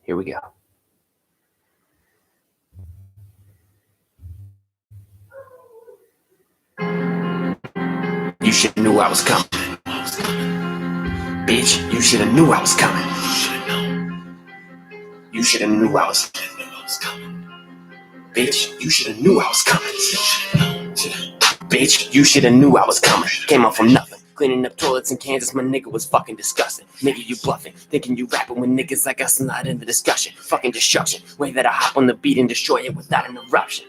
Here we go. You should have knew I was coming. Bitch, you should have knew I was coming. You should have knew I was coming. Bitch, you should have knew I was coming. Bitch, you should have knew I was coming. Came up from nothing. Cleaning up toilets in Kansas, my nigga was fucking disgusting. Nigga, you bluffing. Thinking you rapping with niggas like us, not in the discussion. Fucking destruction. Way that I hop on the beat and destroy it without an eruption.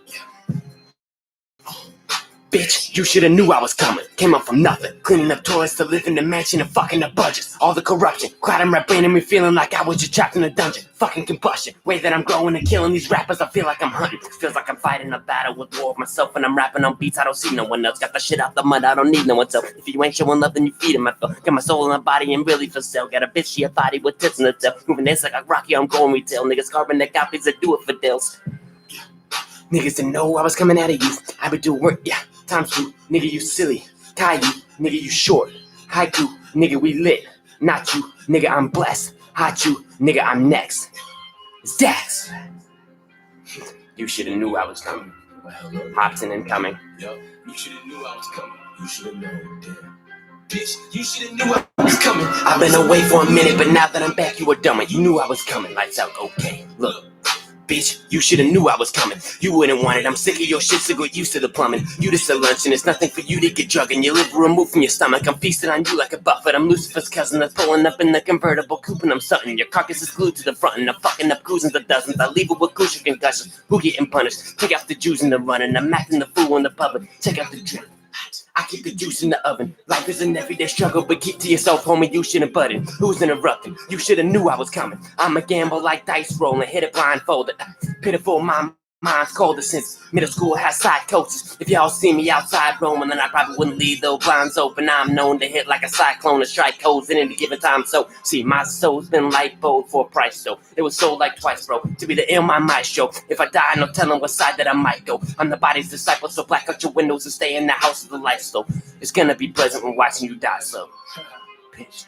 Bitch, you should have knew I was coming. Came up from nothing. Cleaning up toilets to live in the mansion and fucking the budgets. All the corruption. Clouding my brain and me feeling like I was just trapped in a dungeon. Fucking combustion. Way that I'm growing and killing these rappers, I feel like I'm hunting. Feels like I'm fighting a battle with war of myself and I'm rapping on beats I don't see no one else. Got the shit out the mud, I don't need no one else. If you ain't showing love, then you feed him. I feel. Got my soul in my body and really for sale. Got a bitch, she a body with tits in the tail. Moving this like a Rocky, I'm going retail. Niggas carving their copies that do it for deals. Niggas didn't know I was coming out of you. I would do work, yeah. Times two, nigga, you silly. Caillou, nigga, you short. Haiku, nigga, we lit. Not you, nigga, I'm blessed. Hachu, nigga, I'm next. It's Dax. You shoulda knew I was coming. Hobson and coming. Yo, you shoulda knew I was coming. You shoulda known, damn. Bitch, you shoulda knew I was coming. I've been away for a minute, but now that I'm back, you were dumber. You knew I was coming. Lights out, okay. Look. Bitch, you shoulda knew I was coming. You wouldn't want it. I'm sick of your shit, so get used to the plumbing. You just a lunch and it's nothing for you to get drug and your liver removed from your stomach. I'm feasting on you like a buffet. I'm Lucifer's cousin that's pulling up in the convertible coupe and I'm something. Your carcass is glued to the front and I'm fucking up cruising to dozens. I leave it with crucial concussions. Who getting punished? Take out the Jews in the running. I'm acting the fool in the public. Check out the drip. I keep the juice in the oven. Life is an everyday struggle, but keep to yourself, homie, you shouldn't button. Who's interrupting? You shoulda knew I was coming. I'm a gamble like dice rolling, hit it blindfolded. Pitiful, my mind's colder since middle school has psychosis. If y'all see me outside roaming, then I probably wouldn't leave those blinds open. I'm known to hit like a cyclone and strike codes in any given time. So, see, my soul's been light-bowed for a price, so it was sold like twice, bro. To be the ill my maestro. If I die, no telling what side that I might go. I'm the body's disciple, so black out your windows and stay in the house of the life. So it's gonna be pleasant when watching you die. So, bitch.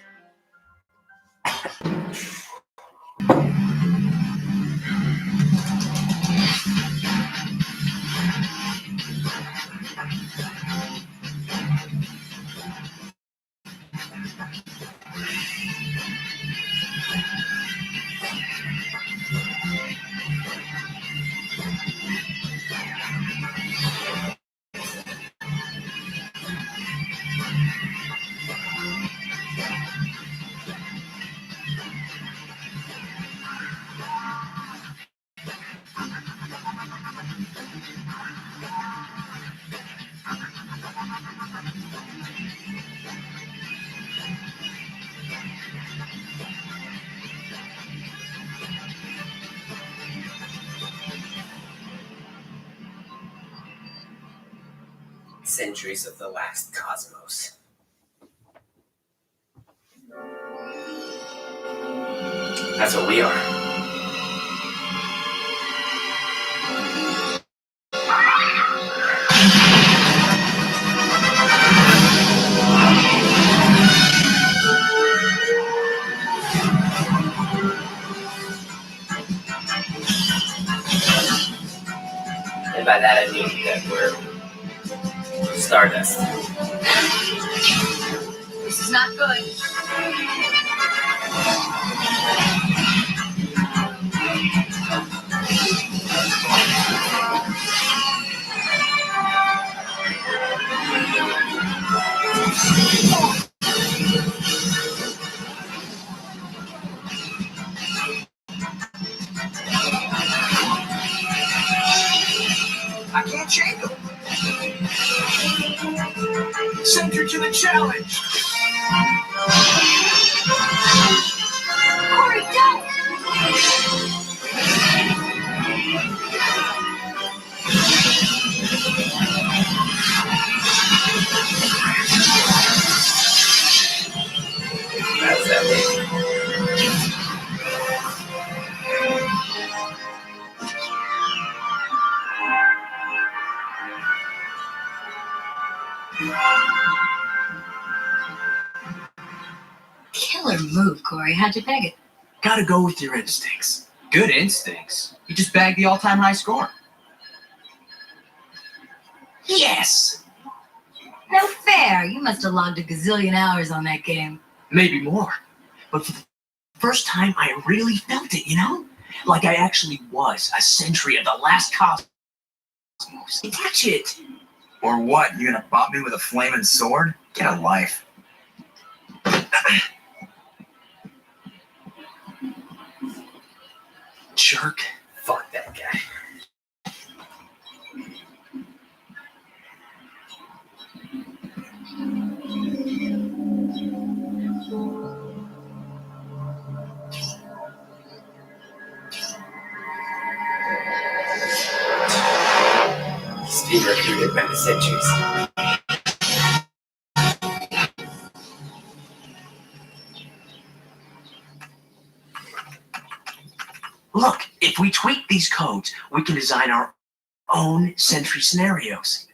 Centuries of the last cosmos. That's what we are. And by that I mean that we're stardust. This is not good. I can't shake him. Send her to the challenge. Corey, don't! That's that way. Killer move, Corey. How'd you peg it? Gotta go with your instincts. Good instincts. You just bagged the all-time high score. Yes! No fair. You must have logged a gazillion hours on that game. Maybe more. But for the first time, I really felt it, you know? Like I actually was a sentry of the last cosmos. Touch it! Or what? You gonna bop me with a flaming sword? Get a life. Jerk. Fuck that guy. He's being recruited by the sentries. Look, if we tweak these codes, we can design our own sentry scenarios.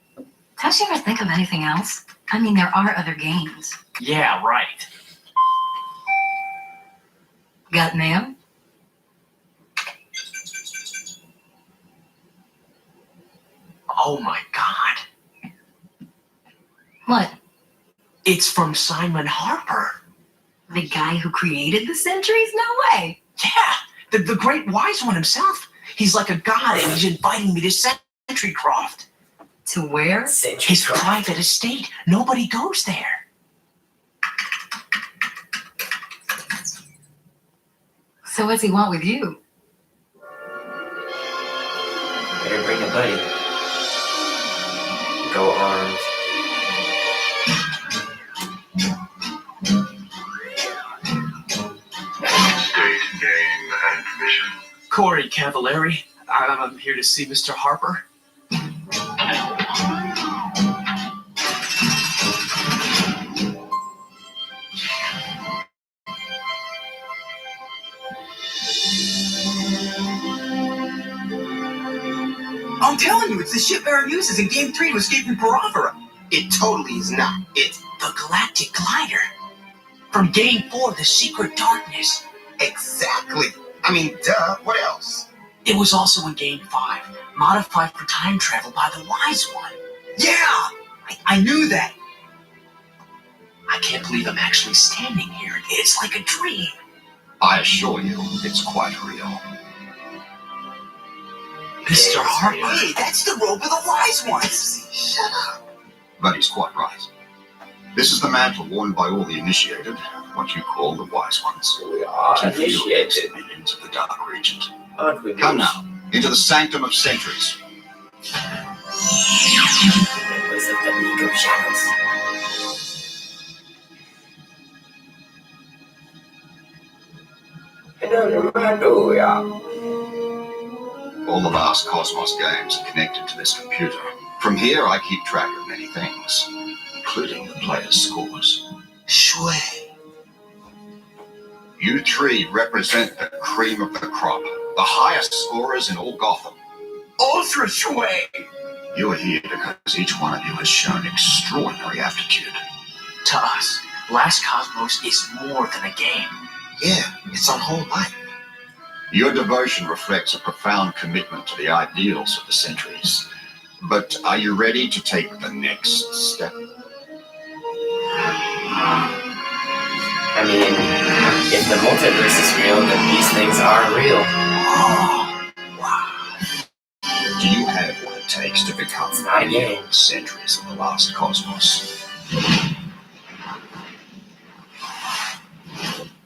Don't you ever think of anything else? I mean, there are other games. Yeah, right. Got mail? Oh my god. What? It's from Simon Harper. The guy who created the sentries? No way. Yeah, the great wise one himself. He's like a god and he's inviting me to Sentrycroft. To where? His private estate. Nobody goes there. So what's he want with you? Better bring a buddy. Go armed. State name and mission. Corey Cavallari. I'm here to see Mr. Harper. I'm telling you, it's the ship Aaron uses in Game 3 to escape from Paravara. It totally is not. It's The Galactic Glider. From Game 4, The Secret Darkness. exactly. I mean, duh, what else? It was also in Game 5, modified for time travel by the Wise One. Yeah! I knew that. I can't believe I'm actually standing here. It's like a dream. I assure you, it's quite real. Mr. Harper. Hey, that's the robe of the Wise Ones. Shut up. But he's quite right. This is the mantle worn by all the initiated, what you call the wise ones. We are To view against initiated. the minions of the dark region. Aren't we? Come now, into the sanctum of centuries. Members of the League of Shadows. All the vast cosmos games are connected to this computer. From here, I keep track of many things, including the players' scores. Shui. You three represent the cream of the crop, the highest scorers in all Gotham. Ultra Shui. You are here because each one of you has shown extraordinary aptitude. To us, Last Cosmos is more than a game. Yeah, it's our whole life. Your devotion reflects a profound commitment to the ideals of the centuries. But are you ready to take the next step? I mean, if the multiverse is real, then these things are real. Oh, wow. Do you have what it takes to become It's not a game. centuries of the last cosmos?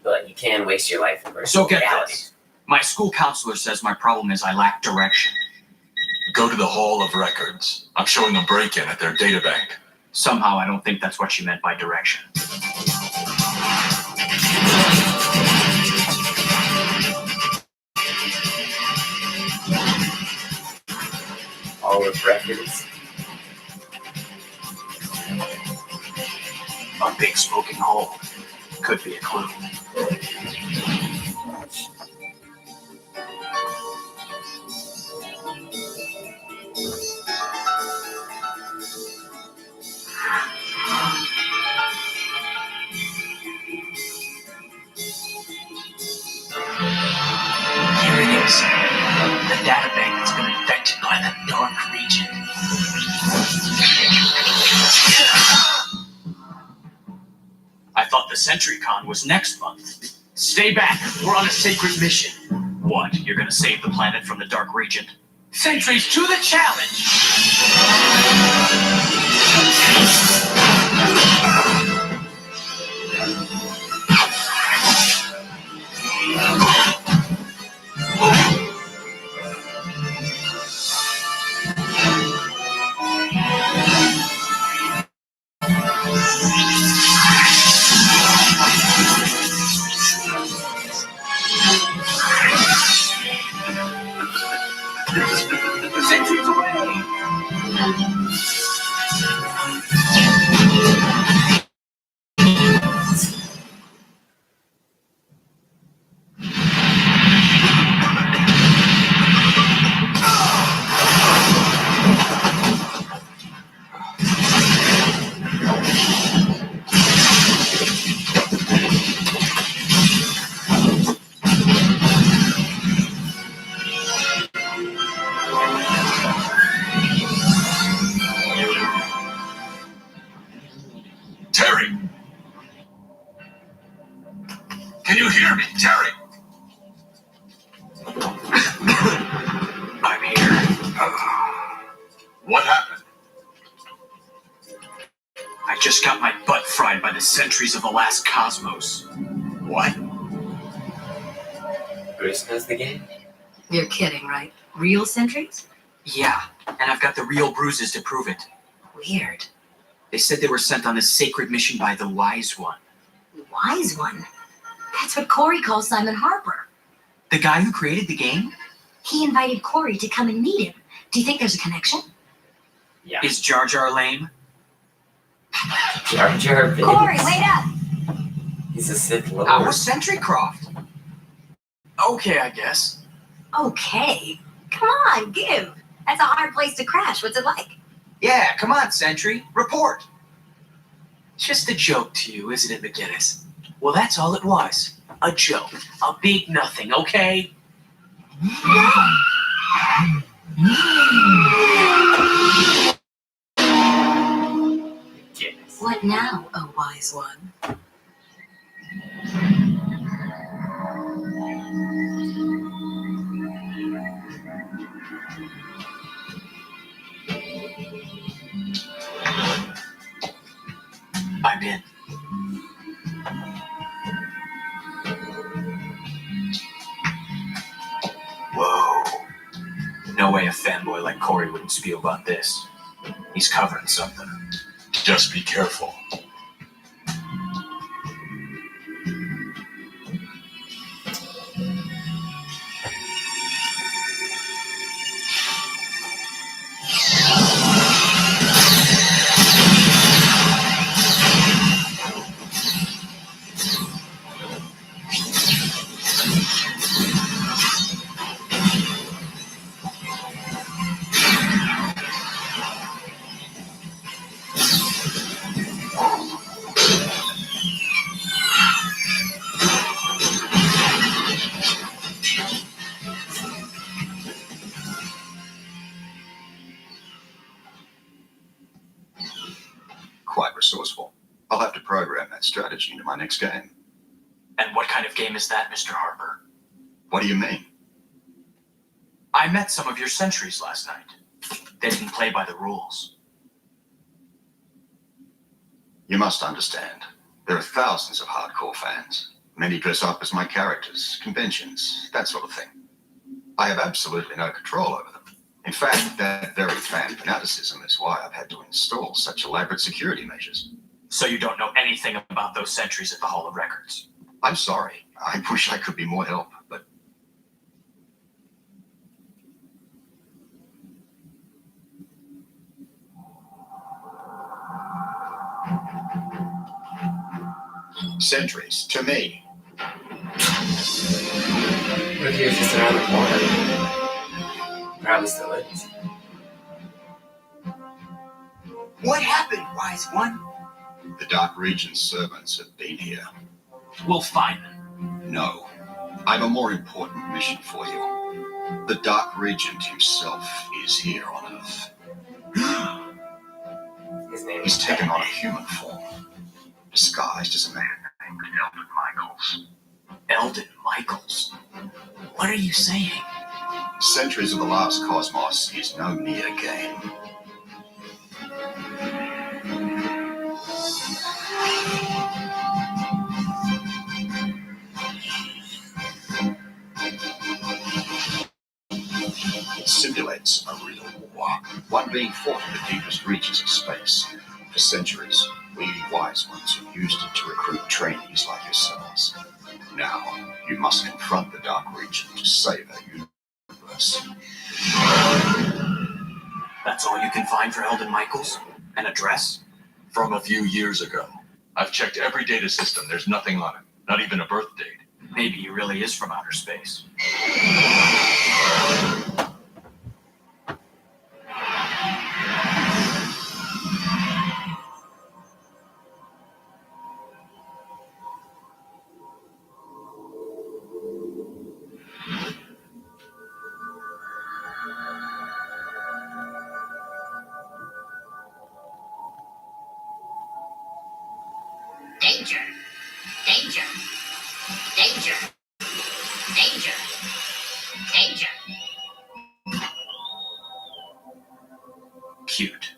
But you can waste your life in So virtual get reality. this. My school counselor says my problem is I lack direction. Go to the Hall of Records. I'm showing a break-in at their databank. Somehow I don't think that's what she meant by direction. All of records. A big smoking hole. Could be a clue. Here it is. databank that's been infected by the dark region. I thought the SentryCon was next month. Stay back. We're on a sacred mission. What? You're gonna save the planet from the dark region? Sentries to the challenge! Sentries away! Terry! Can you hear me, Terry? I'm here. What happened? I just got my butt fried by the sentries of the last cosmos. What? Bruce knows the game? You're kidding, right? Real sentries? Yeah, and I've got the real bruises to prove it. Weird. They said they were sent on a sacred mission by the Wise One. Wise one. That's what Corey calls Simon Harper. The guy who created the game? He invited Corey to come and meet him. Do you think there's a connection? Yeah. Is Jar Jar lame? Jar Jar Binks. Corey, wait up! He's a Sith Lord. Our Sentrycroft. Okay, I guess. Okay. Come on, give. That's a hard place to crash. What's it like? Yeah, come on, Sentry. Report. Just a joke to you, isn't it, McGinnis? Well, that's all it was. A joke. A big nothing, okay? Yes. What now, oh wise one? I'm in. Whoa. No way a fanboy like Corey wouldn't spiel about this. He's covering something. Just be careful. Quite resourceful. I'll have to program that strategy into my next game. And what kind of game is that, Mr. Harper? What do you mean? I met some of your sentries last night. They didn't play by the rules. You must understand. There are thousands of hardcore fans. Many dress up as my characters, conventions, that sort of thing. I have absolutely no control over them. In fact, that very fan fanaticism is why I've had to install such elaborate security measures. So you don't know anything about those sentries at the Hall of Records? I'm sorry. I wish I could be more help, but sentries, to me. What if he was just around the corner? Probably still is. What happened, Wise One? The Dark Region's servants have been here. We'll find them. No. I have a more important mission for you. The Dark Regent himself is here on Earth. His name He's is taken on a human form, disguised as a man named Eldon Michaels. Eldon Michaels? What are you saying? Centuries of the Last Cosmos is no mere game. It simulates a real war, one being fought in the deepest reaches of space. For centuries, we wise ones have used it to recruit trainees like yourselves. Now, you must confront the Dark Regent to save our universe. That's all you can find for Eldon Michaels? An address? From a few years ago. I've checked every data system. There's nothing on it. Not even a birth date. Maybe he really is from outer space. Danger! Danger! Danger! Danger! Danger! Cute.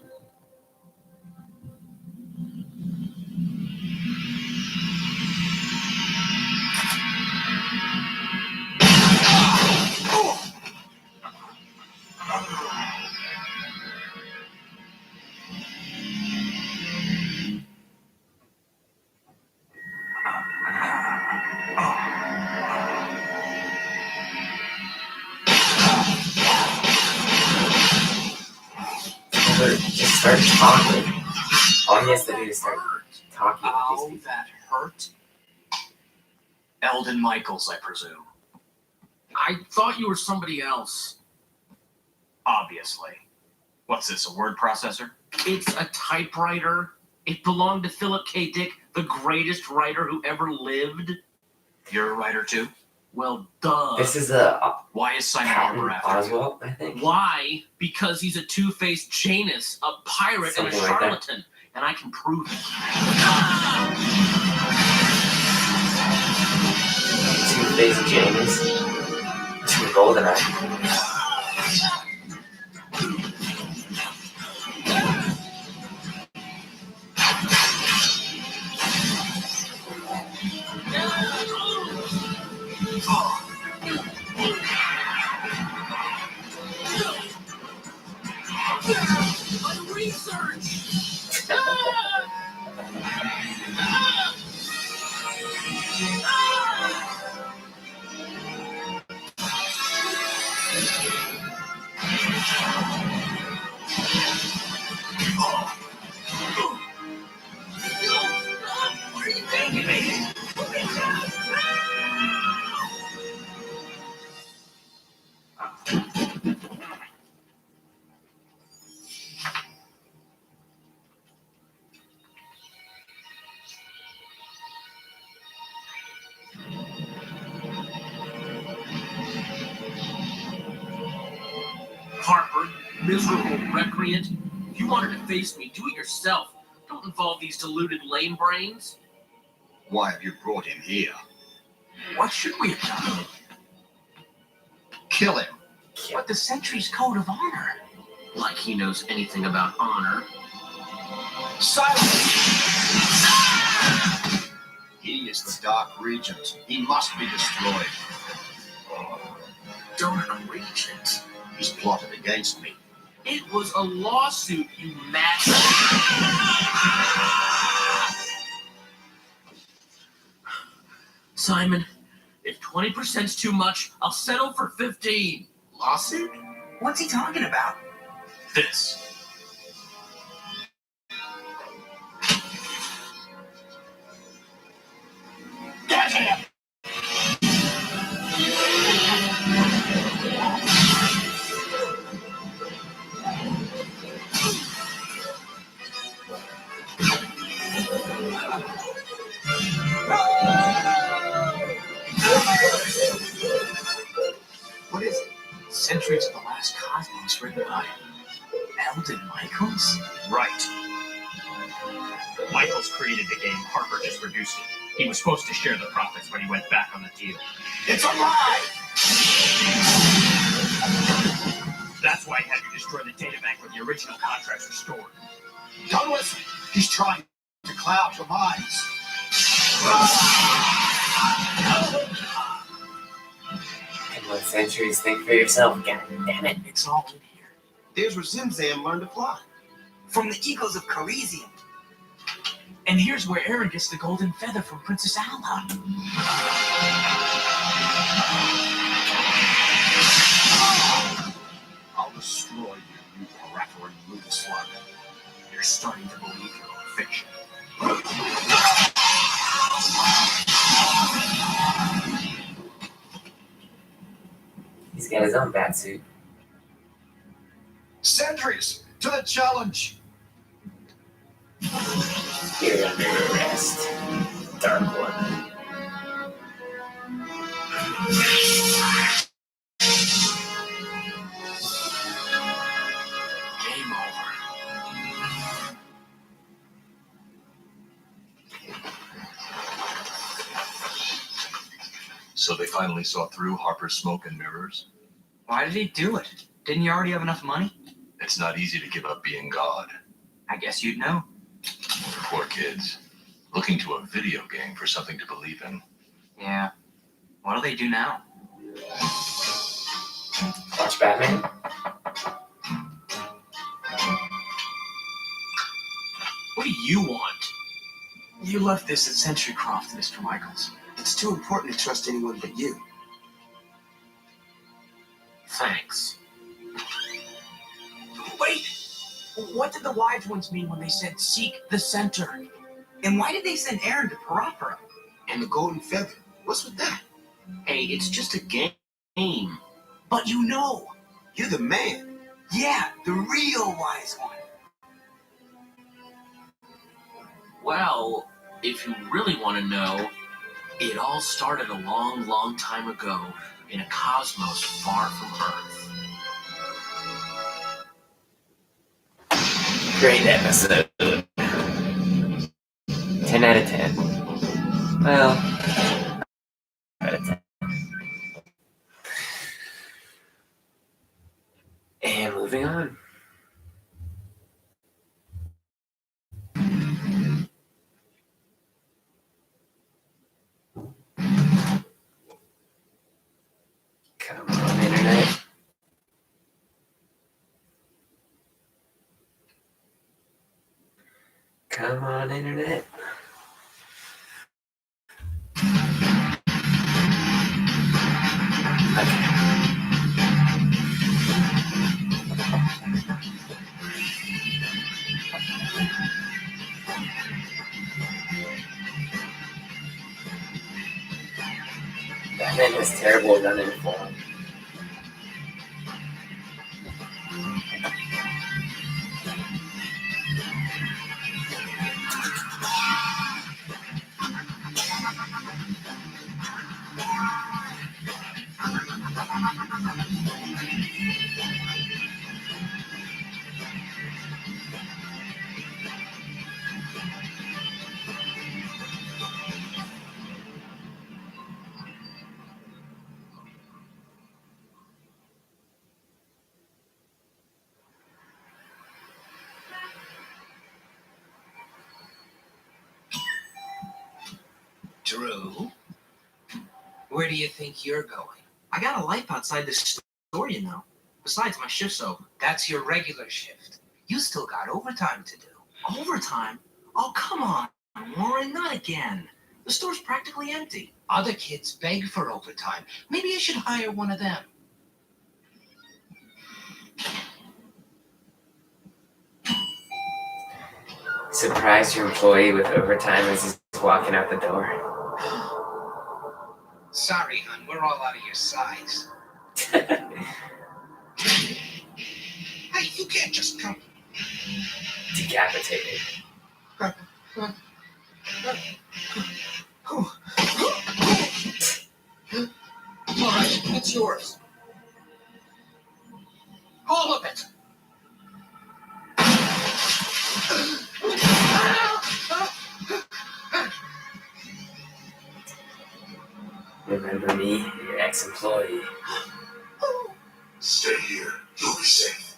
Just start talking. All he has to do is start talking with Ow, these people. that hurt. Eldon Michaels, I presume. I thought you were somebody else. Obviously. What's this, a word processor? It's a typewriter. It belonged to Philip K. Dick, the greatest writer who ever lived. You're a writer too? Well, duh. This is a Why is Simon Patton Harbour after you? Oswalt, I think. Why? Because he's a two-faced Janus, a pirate, and a Something like that. charlatan. And I can prove it. Two-faced James. Two golden eye. My research! Where are you taking me? Harper, miserable recreant. If you wanted to face me, do it yourself. Don't involve these deluded lame brains. Why have you brought him here? What should we have done? Kill him. But the Sentry's code of honor. Like he knows anything about honor. Silence! He is the Dark Regent. He must be destroyed. Dark Regent. He's plotted against me. It was a lawsuit, you mad. Simon, if 20%'s too much, I'll settle for 15. Lawsuit? What's he talking about? This. Get him! What is it? Centuries of the Last Cosmos written by Eldon Michaels? Right. Michaels created the game, Harper just produced it. He was supposed to share the profits when he went back on the deal. It's a lie! That's why he had to destroy the data bank where the original contracts were stored. Don't listen. He's trying to cloud your minds. And let Centuries think for yourself, god damn it. It's all in here. There's where Zimzam learned to fly. From the eagles of Carizium. And here's where Aaron gets the golden feather from Princess Alma. I'll destroy you, you peripheral moon slug. You're starting to believe your own fiction. He's got his own bat suit. Sentries, to the challenge! You're under arrest, Dark One. Game over. So they finally saw through Harper's smoke and mirrors? Why did he do it? Didn't you already have enough money? It's not easy to give up being God. I guess you'd know. Poor kids. Looking to a video game for something to believe in. Yeah. What'll they do now? Watch Batman. What do you want? You left this at Century Croft, Mr. Michaels. It's too important to trust anyone but you. Thanks. Wait! What did the wise ones mean when they said seek the center? And why did they send Aaron to Parapara? And the golden feather. What's with that? Hey, it's just a game. But you know. You're the man. Yeah, the real wise one. Well, if you really want to know, it all started a long, long time ago in a cosmos far from Earth. Great episode. 10 out of 10. Well, out of 10. And moving on. Come on, internet. Come on, internet. Okay. Batman has terrible running form. Drew? Where do you think you're going? I got a life outside the store, you know. Besides, my shift's over. That's your regular shift. You still got overtime to do. Overtime? Oh, come on, Warren, not again. The store's practically empty. Other kids beg for overtime. Maybe I should hire one of them. Surprise your employee with overtime as he's walking out the door. Sorry, hon. We're all out of your size. Hey, you can't just come. Decapitated. All right, it's yours. All of it. Remember me, your ex-employee. Stay here. You'll be safe.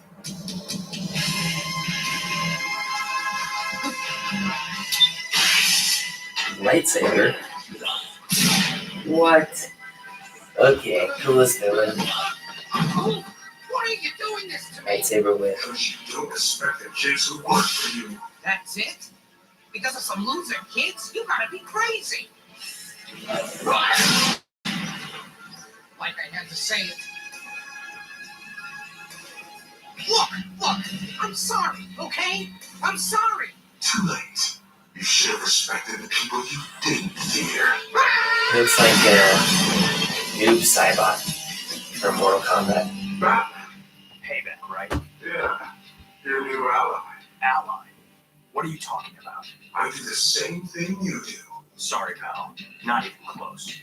Lightsaber? What? Okay, coolest villain. Why are you doing this to me? Lightsaber whip. Because you don't respect the kids who work for you. That's it? Because of some loser kids? You gotta be crazy. Like I had to say it. Look, I'm sorry, okay? I'm sorry. Too late. You should have respected the people you didn't fear. Looks like a noob Cybot from Mortal Kombat. Payback, right? Yeah. Your new ally. Ally. What are you talking about? I do the same thing you do. Sorry, pal. Not even close.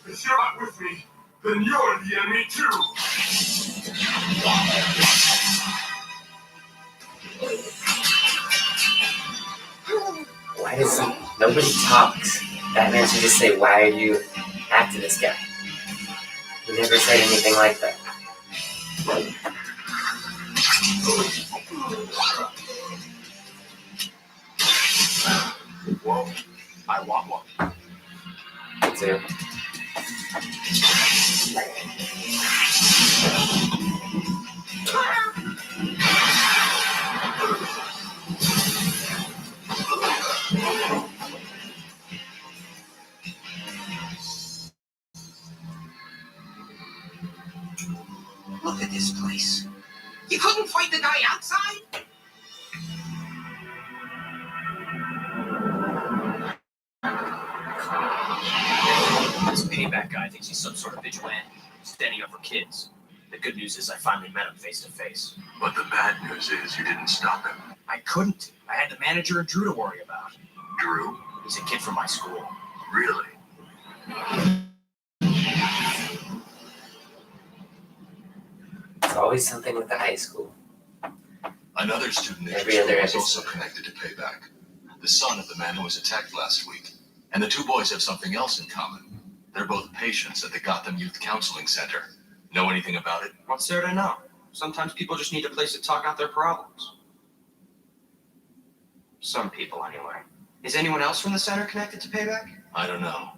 If you're not with me, then you're the enemy too. Why does nobody talks? Batman should just say, "Why are you after this guy?" He never said anything like that. Whoa. I want one. Me too. Look at this place. You couldn't fight the guy outside? This payback guy thinks he's some sort of vigilante, standing up for kids. The good news is I finally met him face to face. But the bad news is you didn't stop him. I couldn't. I had the manager and Drew to worry about. Drew? He's a kid from my school. Really? It's always something with the high school. Another student in Every the other school was episode. also connected to Payback. The son of the man who was attacked last week. And the two boys have something else in common. They're both patients at the Gotham Youth Counseling Center. Know anything about it? What's there to know? Sometimes people just need a place to talk out their problems. Some people, anyway. Is anyone else from the center connected to Payback? I don't know.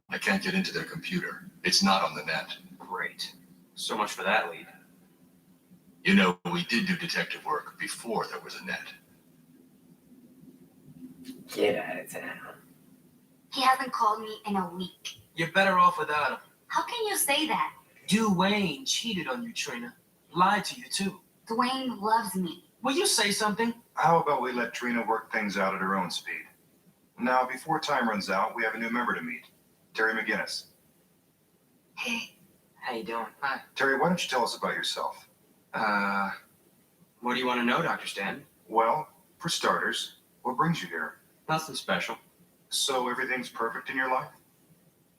I can't get into their computer. It's not on the net. Great. So much for that lead. You know, we did do detective work before there was a net. Get out of town. He hasn't called me in a week. You're better off without him. How can you say that? Dwayne cheated on you, Trina. Lied to you, too. Dwayne loves me. Will you say something? How about we let Trina work things out at her own speed? Now, before time runs out, we have a new member to meet. Terry McGinnis. Hey, How you doing? Hi. Terry, why don't you tell us about yourself? What do you want to know, Dr. Stanton? Well, for starters, what brings you here? Nothing special. So everything's perfect in your life?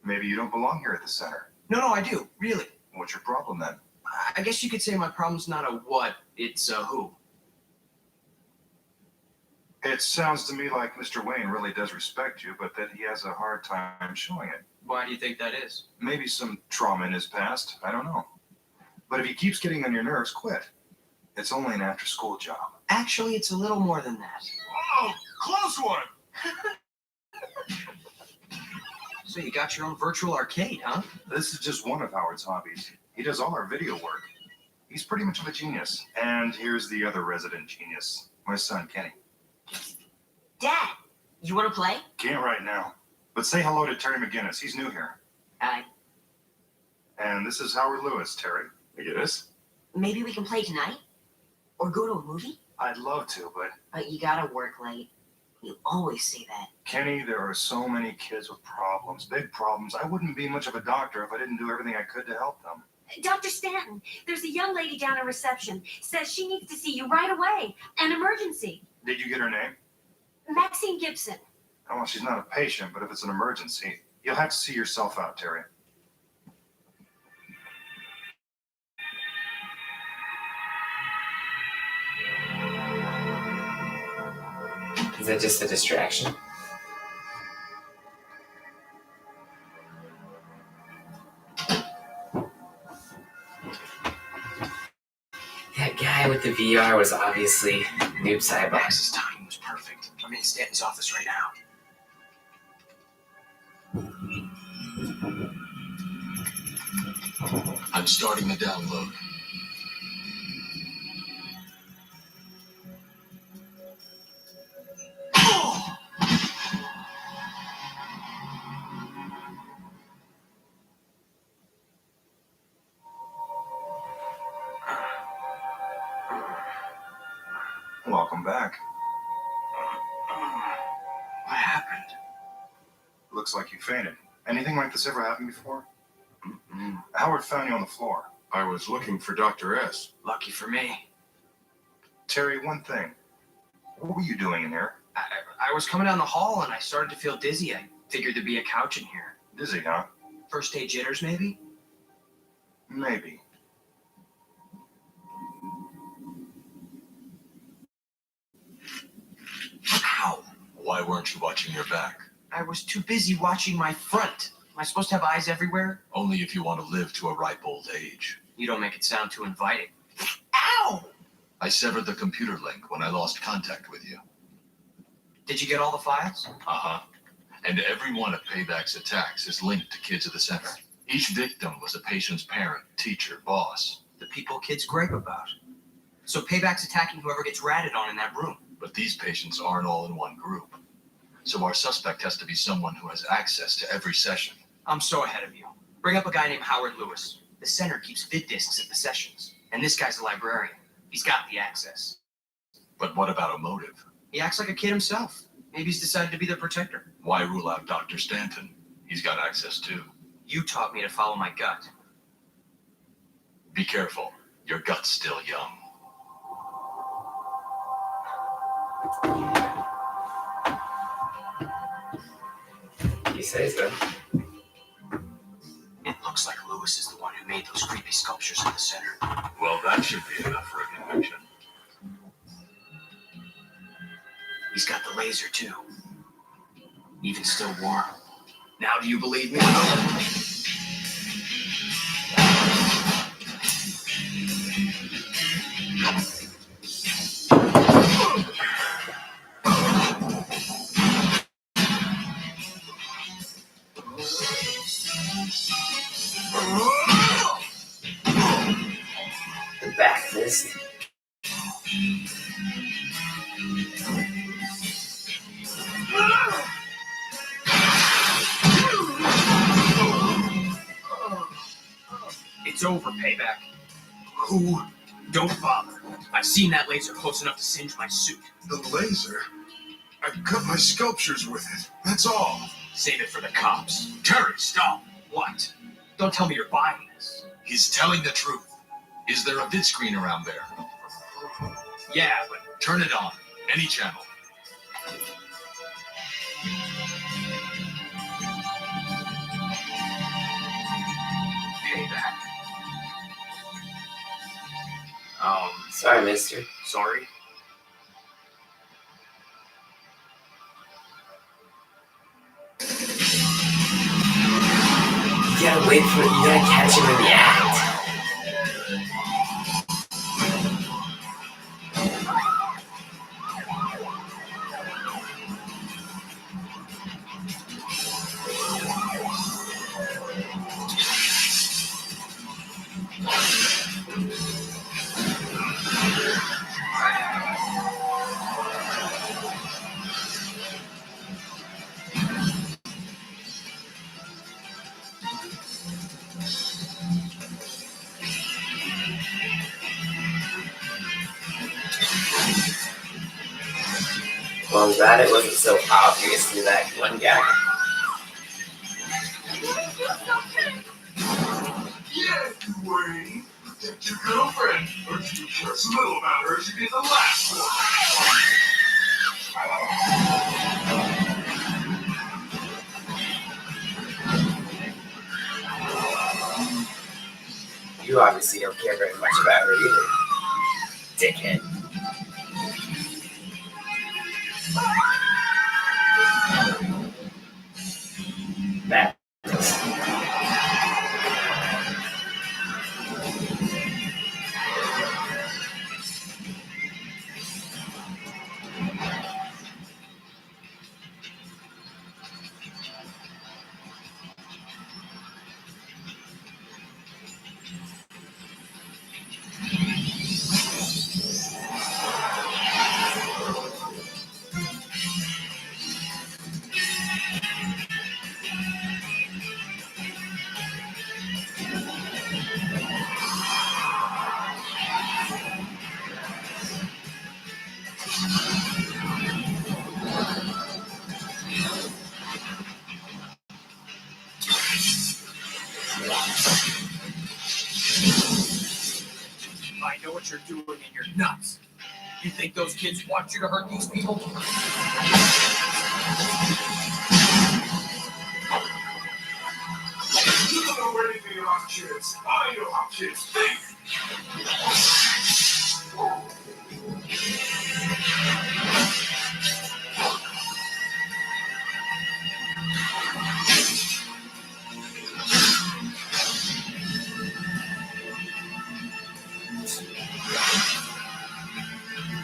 Maybe you don't belong here at the center. No, I do. Really. What's your problem then? I guess you could say my problem's not a what, it's a who. It sounds to me like Mr. Wayne really does respect you, but that he has a hard time showing it. Why do you think that is? Maybe some trauma in his past. I don't know. But if he keeps getting on your nerves, quit. It's only an after-school job. Actually, it's a little more than that. Oh, close one! So you got your own virtual arcade, huh? This is just one of Howard's hobbies. He does all our video work. He's pretty much of a genius. And here's the other resident genius, my son, Kenny. Dad, you want to play? Can't right now. But say hello to Terry McGinnis. He's new here. Hi. And this is Howard Lewis, Terry. McGinnis? Maybe we can play tonight? Or go to a movie? I'd love to, but But you gotta work late. You always say that. Kenny, there are so many kids with problems, big problems. I wouldn't be much of a doctor if I didn't do everything I could to help them. Dr. Stanton, there's a young lady down at reception. Says she needs to see you right away. An emergency. Did you get her name? Maxine Gibson. Well, she's not a patient, but if it's an emergency, you'll have to see yourself out, Terry. Is that just a distraction? That guy with the VR was obviously Noob Saibot. Max's timing was perfect. I'm in Stanton's office right now. I'm starting the download. Welcome back. What happened? Looks like you fainted. Anything like this ever happened before? Howard found you on the floor. I was looking for Dr. S. Lucky for me. Terry, one thing. What were you doing in here? I was coming down the hall and I started to feel dizzy. I figured there'd be a couch in here. Dizzy, huh? First day jitters, maybe? Maybe. Ow! Why weren't you watching your back? I was too busy watching my front. Am I supposed to have eyes everywhere? Only if you want to live to a ripe old age. You don't make it sound too inviting. Ow! I severed the computer link when I lost contact with you. Did you get all the files? Uh-huh. And every one of Payback's attacks is linked to kids at the center. Each victim was a patient's parent, teacher, boss. The people kids gripe about. So Payback's attacking whoever gets ratted on in that room. But these patients aren't all in one group. So our suspect has to be someone who has access to every session. I'm so ahead of you. Bring up a guy named Howard Lewis. The center keeps vid discs at the sessions. And this guy's a librarian. He's got the access. But what about a motive? He acts like a kid himself. Maybe he's decided to be the protector. Why rule out Dr. Stanton? He's got access too. You taught me to follow my gut. Be careful. Your gut's still young. He says so. It looks like Lewis is the one who made those creepy sculptures in the center. Well, that should be enough for a conviction. He's got the laser too. Even still warm. Now do you believe me? The back fist. It's over, Payback. Who? Don't bother. I've seen that laser close enough to singe my suit. The laser? I cut my sculptures with it. That's all. Save it for the cops. Terry, stop. What? Don't tell me you're buying this. He's telling the truth. Is there a vid screen around there? Yeah, but Turn it on. Any channel. Payback. Sorry, mister. Sorry. You gotta wait for it. You gotta catch him in the act. Well, I'm glad it wasn't so obvious to that one guy. Yeah, Dwayne. Protect your girlfriend. Or if you care so little about her, she'd be the last one. You obviously don't care very much about her either. Dickhead. That. I know what you're doing and you're nuts. You think those kids want you to hurt these people? You don't know anything about kids. I know how kids think.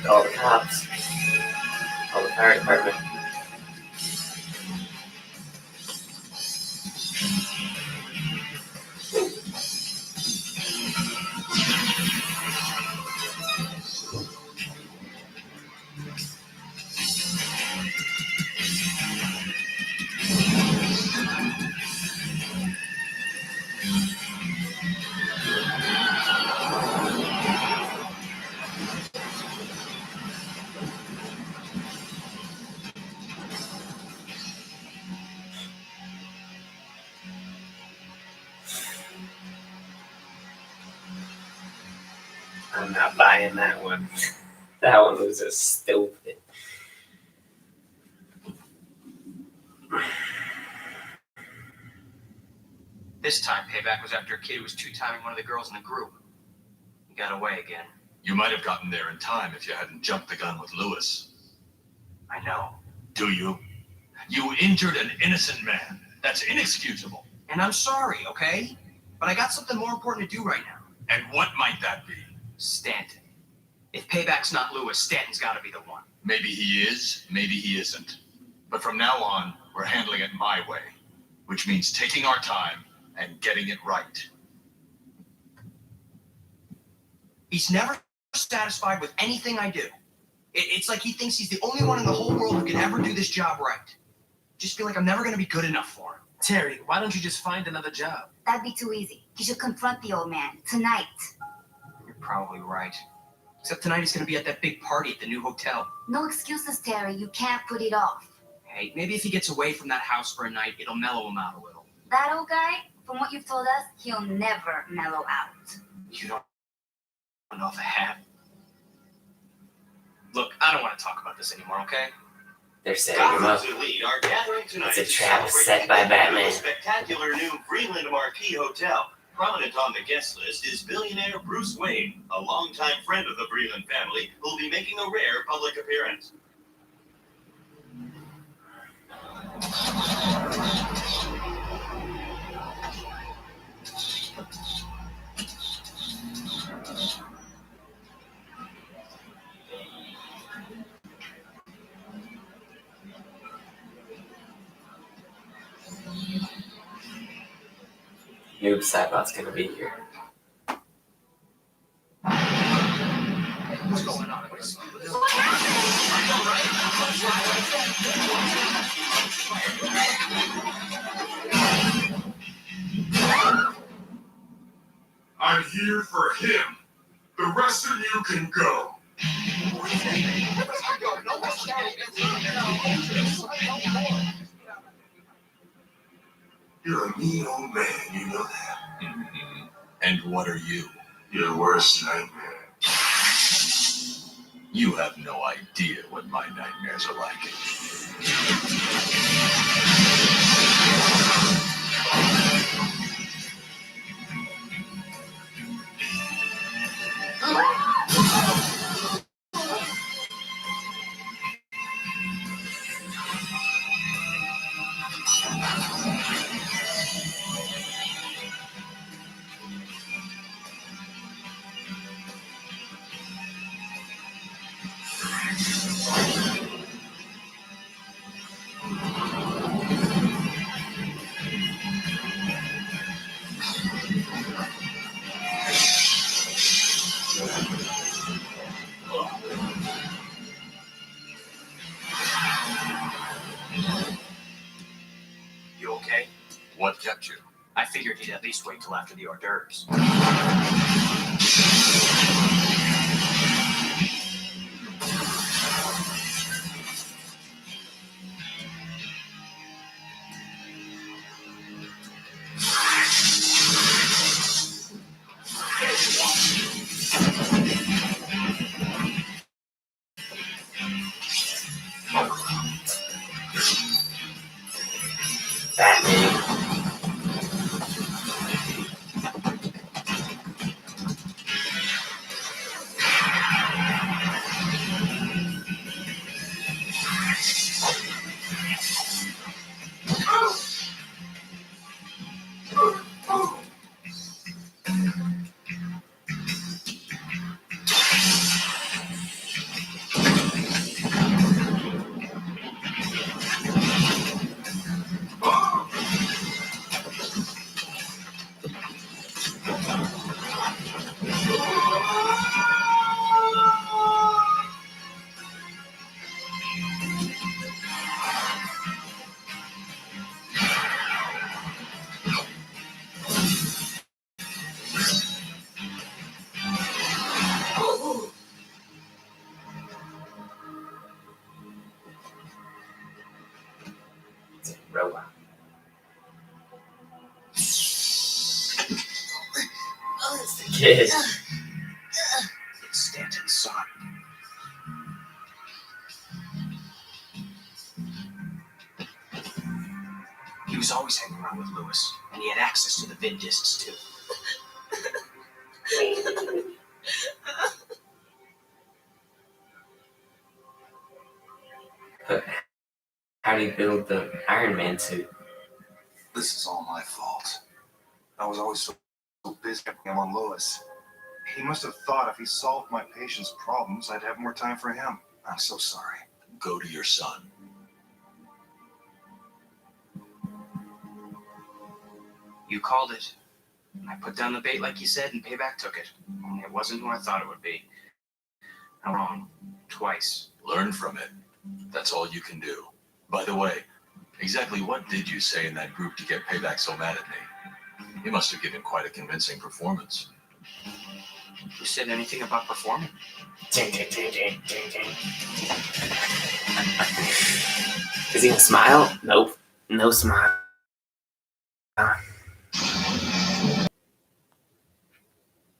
All the cops. All the fire department. I'm not buying that one. That one was just stupid. This time, payback was after a kid who was two-timing one of the girls in the group. He got away again. You might have gotten there in time if you hadn't jumped the gun with Lewis. I know. Do you? You injured an innocent man. That's inexcusable. And I'm sorry, okay? But I got something more important to do right now. And what might that be? Stanton. If payback's not Lewis, Stanton's gotta be the one. Maybe he is, maybe he isn't. But from now on, we're handling it my way, which means taking our time and getting it right. He's never satisfied with anything I do. It's like he thinks he's the only one in the whole world who can ever do this job right. Just feel like I'm never gonna be good enough for him. Terry, why don't you just find another job? That'd be too easy. You should confront the old man tonight. You're probably right. Except tonight he's gonna be at that big party at the new hotel. No excuses, Terry. You can't put it off. Hey, maybe if he gets away from that house for a night, it'll mellow him out a little. That old guy, from what you've told us, he'll never mellow out. You don't know if I have. Look, I don't want to talk about this anymore, okay? They're setting him up. It's a trap set by Batman. Spectacular new Greenland Marquee Hotel. Prominent on the guest list is billionaire Bruce Wayne, a longtime friend of the Breland family, who will be making a rare public appearance. Noob Saibot's gonna be here. What's going on? I'm here for him. The rest of you can go. You're a mean old man, you know that? Mm-hmm. And what are you? Your worst nightmare. You have no idea what my nightmares are like. least wait till after the hors d'oeuvres. Batman. Robot. Oh, it's the kid. It's Stanton's son. He was always hanging around with Lewis, and he had access to the vid discs too. But how do you build the Iron Man suit? This is all my fault. I was always so busy checking him on Lewis. He must have thought if he solved my patient's problems, I'd have more time for him. I'm so sorry. Go to your son. You called it. I put down the bait like you said, and Payback took it. Only it wasn't who I thought it would be. I'm wrong. Twice. Learn from it. That's all you can do. By the way, exactly what did you say in that group to get Payback so mad at me? You must have given quite a convincing performance. Who said anything about performing? Ding, ding, ding, ding, ding, ding. Is he gonna smile? Nope. No smile.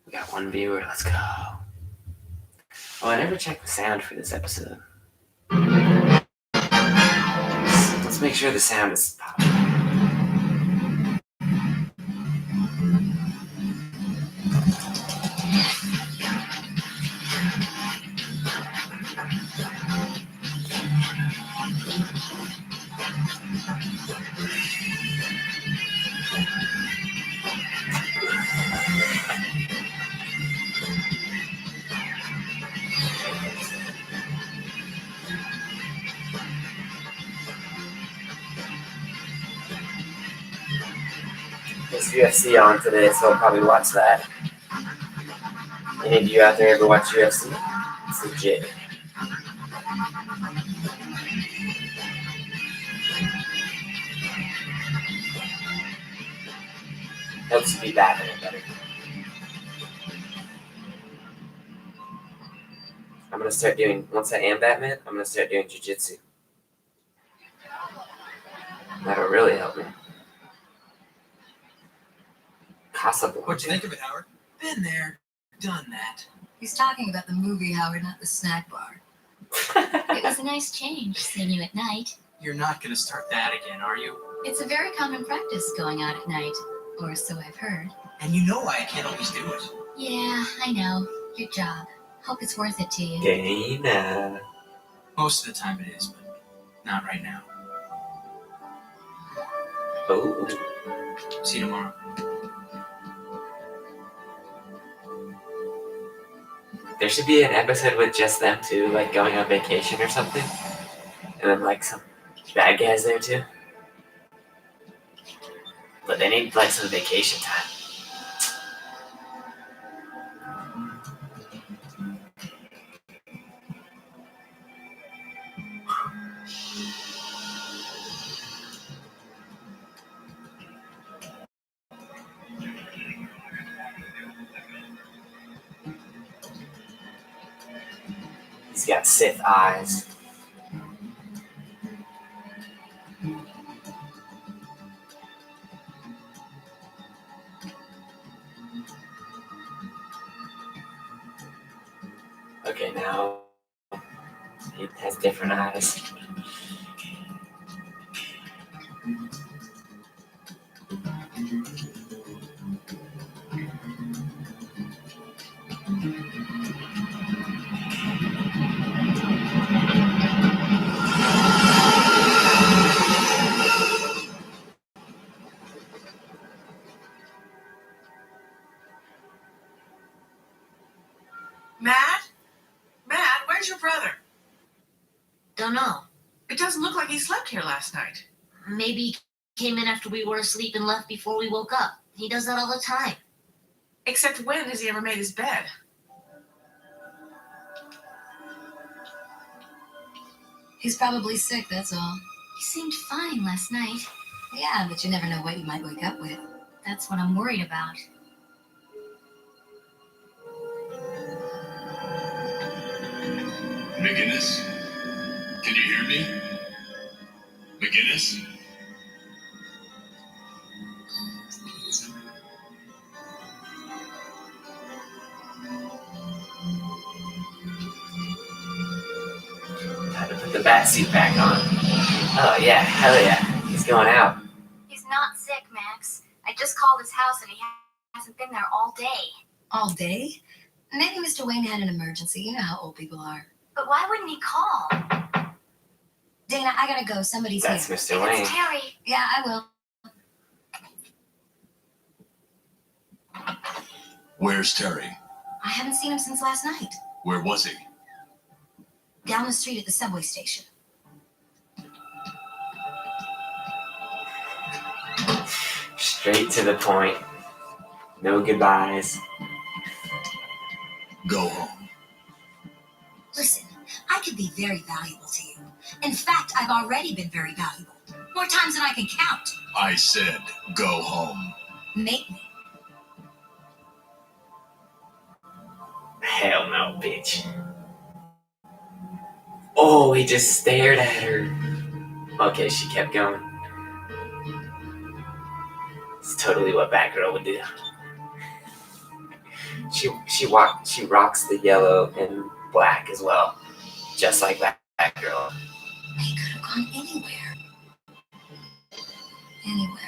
We got one viewer. Let's go. Oh, I never checked the sound for this episode. Let's make sure the sound is popping. There's UFC on today, so I'll probably watch that. Any of you out there ever watch UFC? It's legit. Helps you be Batman better. I'm gonna start doing, once I am Batman, I'm gonna start doing jiu-jitsu. That'll really help me. Possible. What'd you think of it, Howard? Been there, done that. He's talking about the movie, Howard, not the snack bar. It was a nice change seeing you at night. You're not gonna start that again, are you? It's a very common practice going out at night, or so I've heard. And you know why I can't always do it. Yeah, I know. Your job. Hope it's worth it to you. Dana. Most of the time it is, but not right now. Oh. See you tomorrow. There should be an episode with just them too, like going on vacation or something. And then like some bad guys there too. But they need like some vacation time. He's got Sith eyes. Okay, now he has different eyes. Matt? Matt, where's your brother? Don't know. It doesn't look like he slept here last night. Maybe he came in after we were asleep and left before we woke up. He does that all the time. Except when has he ever made his bed? He's probably sick, that's all. He seemed fine last night. Yeah, but you never know what you might wake up with. That's what I'm worried about. McGinnis? Can you hear me? McGinnis? Time to put the bat suit back on. Oh yeah, hell yeah. He's going out. He's not sick, Max. I just called his house and he hasn't been there all day. All day? Maybe Mr. Wayne had an emergency. You know how old people are. But why wouldn't he call? Dana, I gotta go. Somebody's That's here. Mr. Wayne. It's Terry. Yeah, I will. Where's Terry? I haven't seen him since last night. Where was he? Down the street at the subway station. Straight to the point. No goodbyes. Go home. Listen, I could be very valuable to you. In fact, I've already been very valuable. More times than I can count. I said go home. Make me. Hell no, bitch. Oh, he just stared at her. Okay, she kept going. It's totally what Batgirl would do. She rocks the yellow and black as well, just like Batgirl. He could have gone anywhere. Anywhere.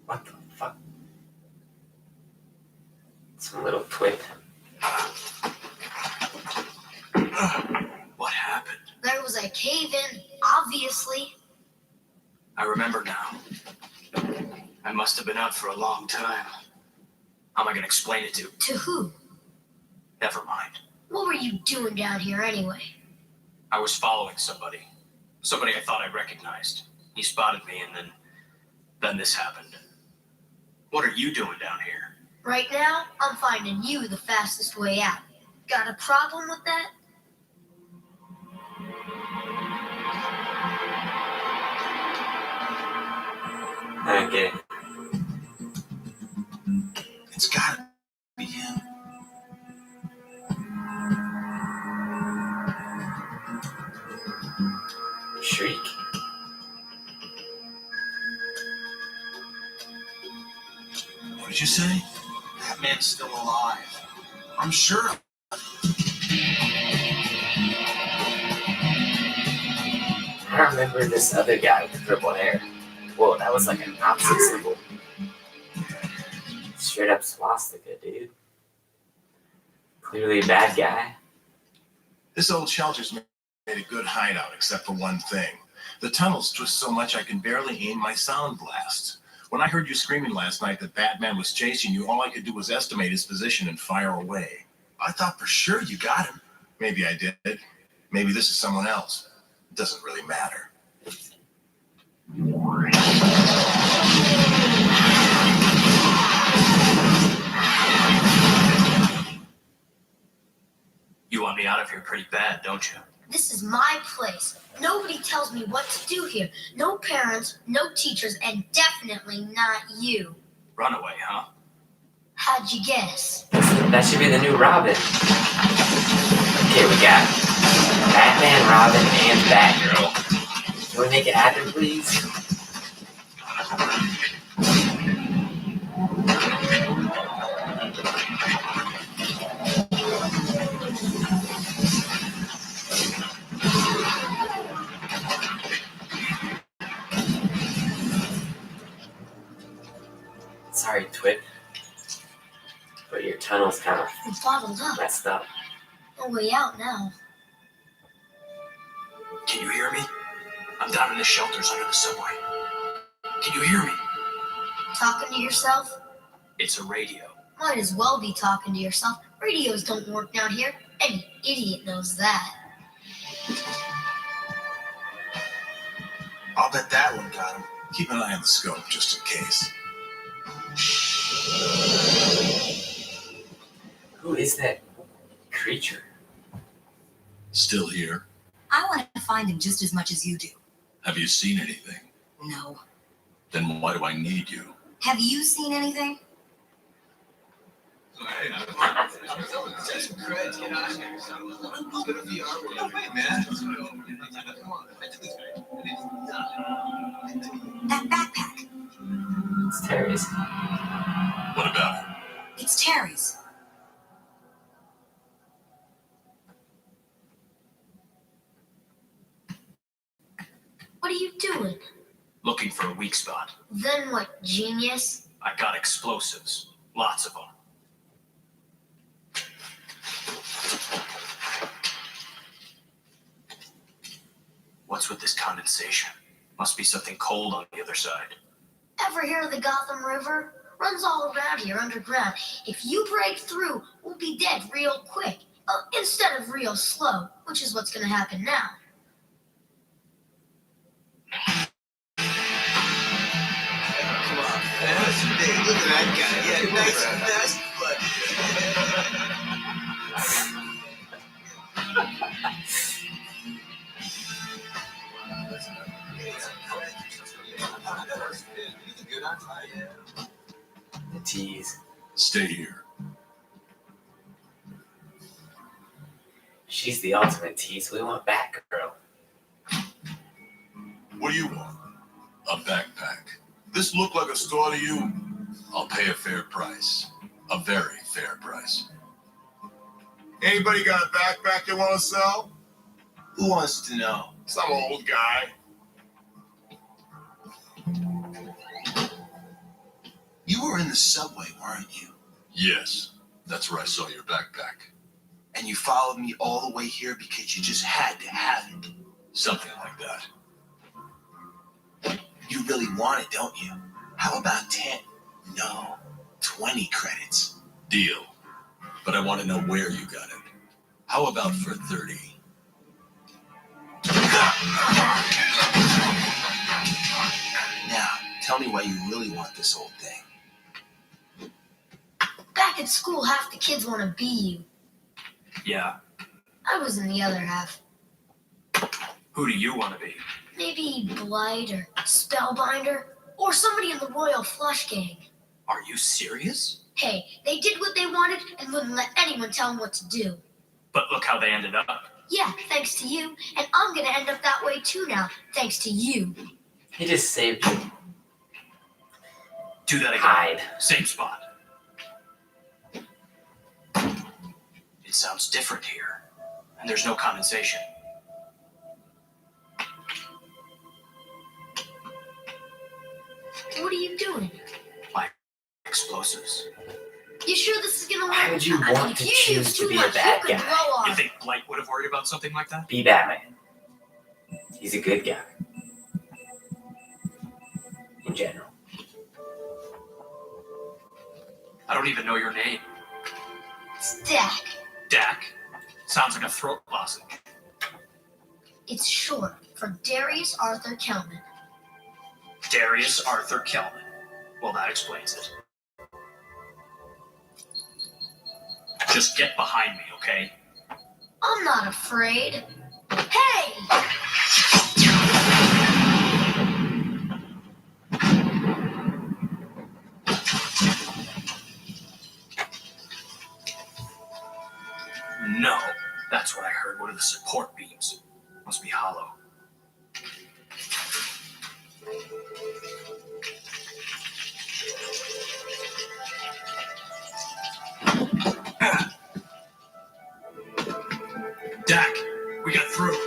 What the fuck? Some little twit. What happened? There was a cave-in, obviously. I remember now. I must have been out for a long time. How am I going to explain it to? To who? Never mind. What were you doing down here anyway? I was following somebody. Somebody I thought I recognized. He spotted me and then this happened. What are you doing down here? Right now, I'm finding you the fastest way out. Got a problem with that? Okay. It's gotta be him. Shriek. What did you say? That man's still alive. I'm sure. I remember this other guy with the purple hair. Whoa, that was like an opposite symbol. Straight up swastika, dude. Clearly a bad guy. This old shelter's made a good hideout, except for one thing. The tunnels twist so much I can barely aim my sound blast. When I heard you screaming last night that Batman was chasing you, all I could do was estimate his position and fire away. I thought for sure you got him. Maybe I did. Maybe this is someone else. It doesn't really matter. You want me out of here pretty bad, don't you? This is my place. Nobody tells me what to do here. No parents, no teachers, and definitely not you. Runaway, huh? How'd you guess? That should be the new Robin. Okay, we got Batman, Robin, and Batgirl. Can we make it happen, please? Sorry, Twit. But your tunnel's kind of It's bottled up. messed up. No way out now. Can you hear me? I'm down in the shelters under the subway. Can you hear me? Talking to yourself? It's a radio. Might as well be talking to yourself. Radios don't work down here. Any idiot knows that. I'll bet that one got him. Keep an eye on the scope, just in case. Who is that creature? Still here? I want to find him just as much as you do. Have you seen anything? No. Then why do I need you? Have you seen anything? That backpack. It's Terry's. What about it? It's Terry's. What are you doing? Looking for a weak spot. Then what, genius? I got explosives. Lots of them. What's with this condensation? Must be something cold on the other side. Ever hear of the Gotham River? Runs all around here underground. If you break through, we'll be dead real quick. Instead of real slow, which is what's gonna happen now. Come on, man. Hey, look at that guy. Yeah, nice and fast, The tease. Stay here. She's the ultimate tease. We want Batgirl. What do you want? A backpack. This look like a store to you? I'll pay a fair price. A very fair price. Anybody got a backpack they want to sell? Who wants to know? Some old guy. You were in the subway, weren't you? Yes, that's where I saw your backpack. And you followed me all the way here because you just had to have it. Something like that. You really want it, don't you? How about 10? No, 20 credits. Deal. But I want to know where you got it. How about for 30? Now, tell me why you really want this old thing. Back at school, half the kids want to be you. Yeah. I was in the other half. Who do you want to be? Maybe Blight or Spellbinder or somebody in the Royal Flush Gang. Are you serious? Hey, they did what they wanted and wouldn't let anyone tell them what to do. But look how they ended up. Yeah, thanks to you. And I'm gonna end up that way too now, thanks to you. He just saved you. Do that again. Hide. Same spot. It sounds different here. And there's no condensation. What are you doing? Like explosives. You sure this is gonna work? Why would you I mean, want if to you choose use to too be a much, bad you could guy? blow off. You think Blight would have worried about something like that? Be Batman. He's a good guy. In general. I don't even know your name. It's Dak. Dak. Sounds like a throat lozenge. It's short for Darius Arthur Kelman. Darius Arthur Kelman. Well, that explains it. Just get behind me, okay? I'm not afraid. Hey! No, that's what I heard. What are the support beams? Must be hollow. Dak, we got through.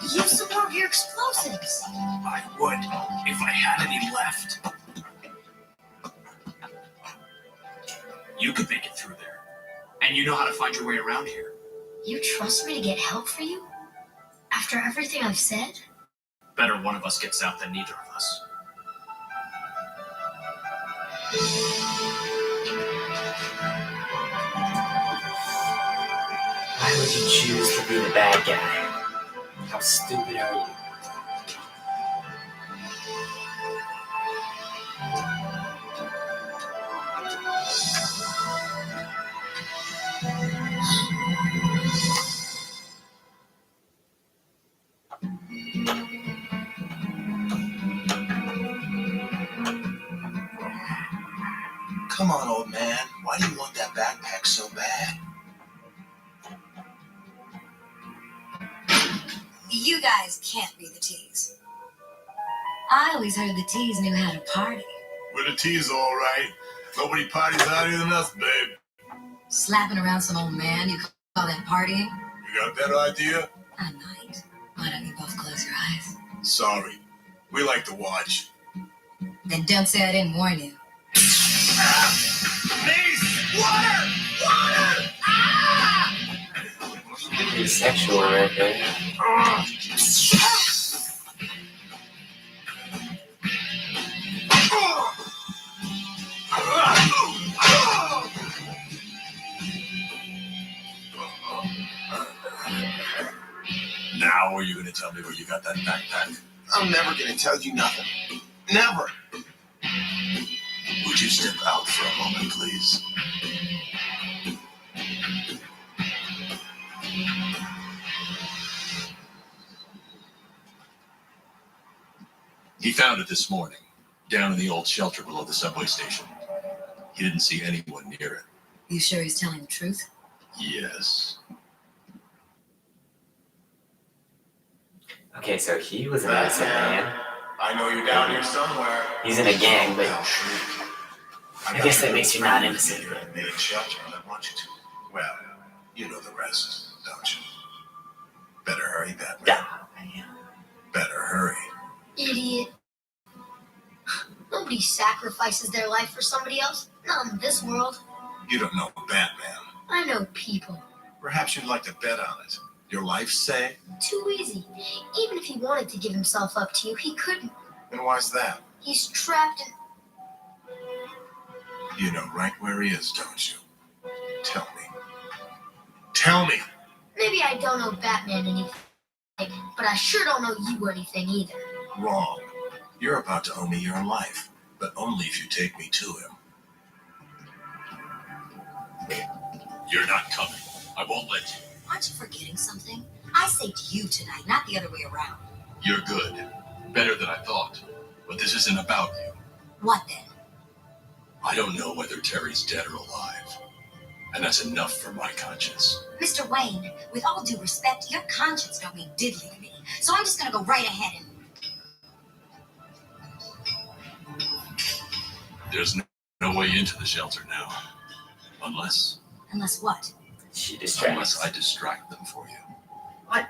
Use some more of your explosives. I would, if I had any left. You could make it through there. And you know how to find your way around here. You trust me to get help for you? After everything I've said? Better one of us gets out than neither of us. Why would you choose to be the bad guy? How stupid are you? Come on, old man. Why do you want that backpack so bad? You guys can't be the T's. I always heard the T's knew how to party. We're the T's, all right. Nobody parties harder than us, babe. Slapping around some old man, you call that partying? You got a better idea? I might. Why don't you both close your eyes? Sorry. We like to watch. Then don't say I didn't warn you. Mace! Water! Water! Ah! Pretty sexual right there. Now, are you going to tell me where you got that backpack? I'm never gonna tell you nothing. Never. Would you step out for a moment, please? He found it this morning, down in the old shelter below the subway station. He didn't see anyone near it. You sure he's telling the truth? Yes. Okay, so he was an innocent man. I know you're down here somewhere. He's in a gang, but I guess that makes you not innocent. You're in the main shelter, and I want you to. Well, you know the rest, don't you? Better hurry, Batman. Yeah. Better hurry. Idiot. Nobody sacrifices their life for somebody else. Not in this world. You don't know Batman. I know people. Perhaps you'd like to bet on it. Your life, say? Too easy. Even if he wanted to give himself up to you, he couldn't. And why's that? He's trapped in... You know right where he is, don't you? Tell me. Tell me! Maybe I don't know Batman anything, but I sure don't know you anything either. Wrong. You're about to owe me your life, but only if you take me to him. You're not coming. I won't let you. Aren't you forgetting something? I saved you tonight, not the other way around. You're good. Better than I thought. But this isn't about you. What then? I don't know whether Terry's dead or alive. And that's enough for my conscience. Mr. Wayne, with all due respect, your conscience don't mean diddly to me. So I'm just gonna go right ahead and... There's no way into the shelter now. Unless Unless what? She distracts. I distract them for you. What?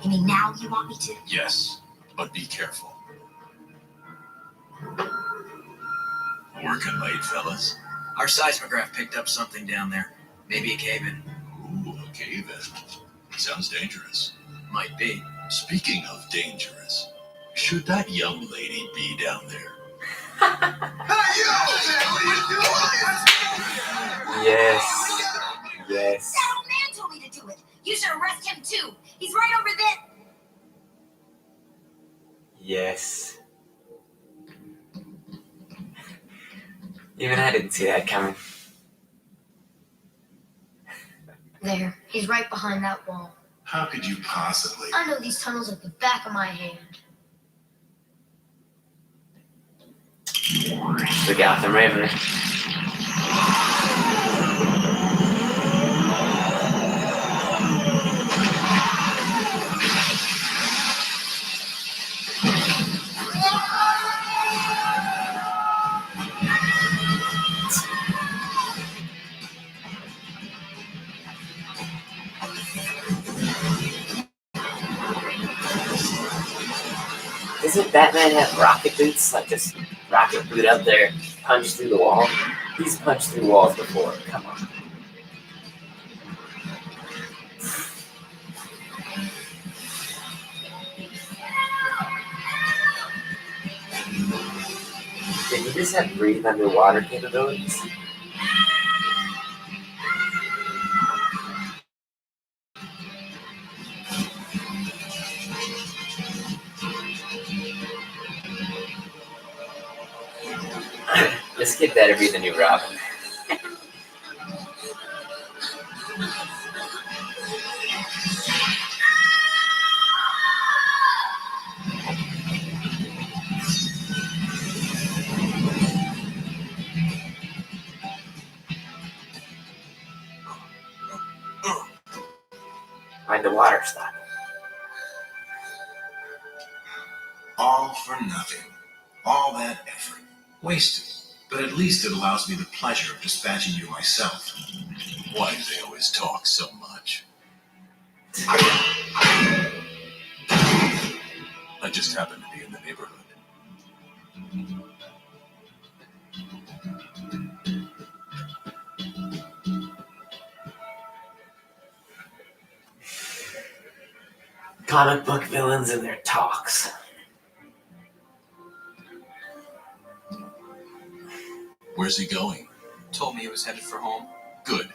You mean now you want me to? Yes, but be careful. Working late, fellas? Our seismograph picked up something down there. Maybe a cave-in. Ooh, a cave-in. Sounds dangerous. Might be. Speaking of dangerous, should that young lady be down there? Hey, yo, man, what are you doing? Yes. Yes. That old man told me to do it. You should arrest him too. He's right over there. Yes. Even I didn't see that coming. There, he's right behind that wall. How could you possibly? I know these tunnels like the back of my hand. The Gotham River. Doesn't Batman have rocket boots? Like just rocket boot up there, punch through the wall? He's punched through walls before. Come on. Did he just have breathe underwater capabilities? This kid better be the new Robin. Mind the water stop. All for nothing. All that effort. Wasted. But at least it allows me the pleasure of dispatching you myself. Why do they always talk so much? I just happened to be in the neighborhood. Comic book villains and their talks. Where's he going? Told me he was headed for home. Good.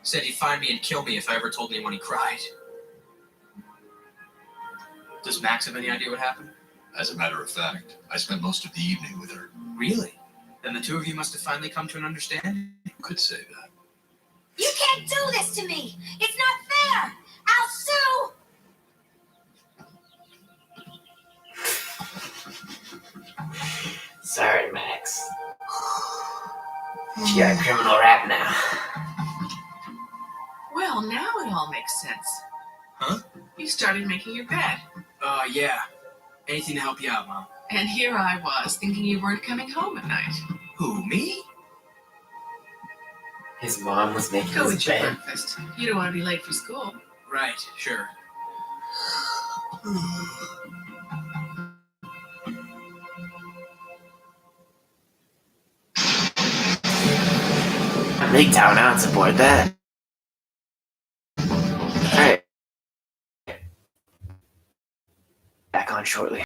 Said he'd find me and kill me if I ever told anyone he cried. Does Max have any idea what happened? As a matter of fact, I spent most of the evening with her. Really? Then the two of you must have finally come to an understanding? You could say that. You can't do this to me! It's not fair! I'll sue! Sorry, Max. She got a criminal rap now. Well, now it all makes sense. Huh? You started making your bed. Yeah. Anything to help you out, Mom. And here I was, thinking you weren't coming home at night. Who, me? His mom was making Go his eat your bed. breakfast. You don't want to be late for school. Right, sure. MGTOW now and support that. Alright. Back on shortly.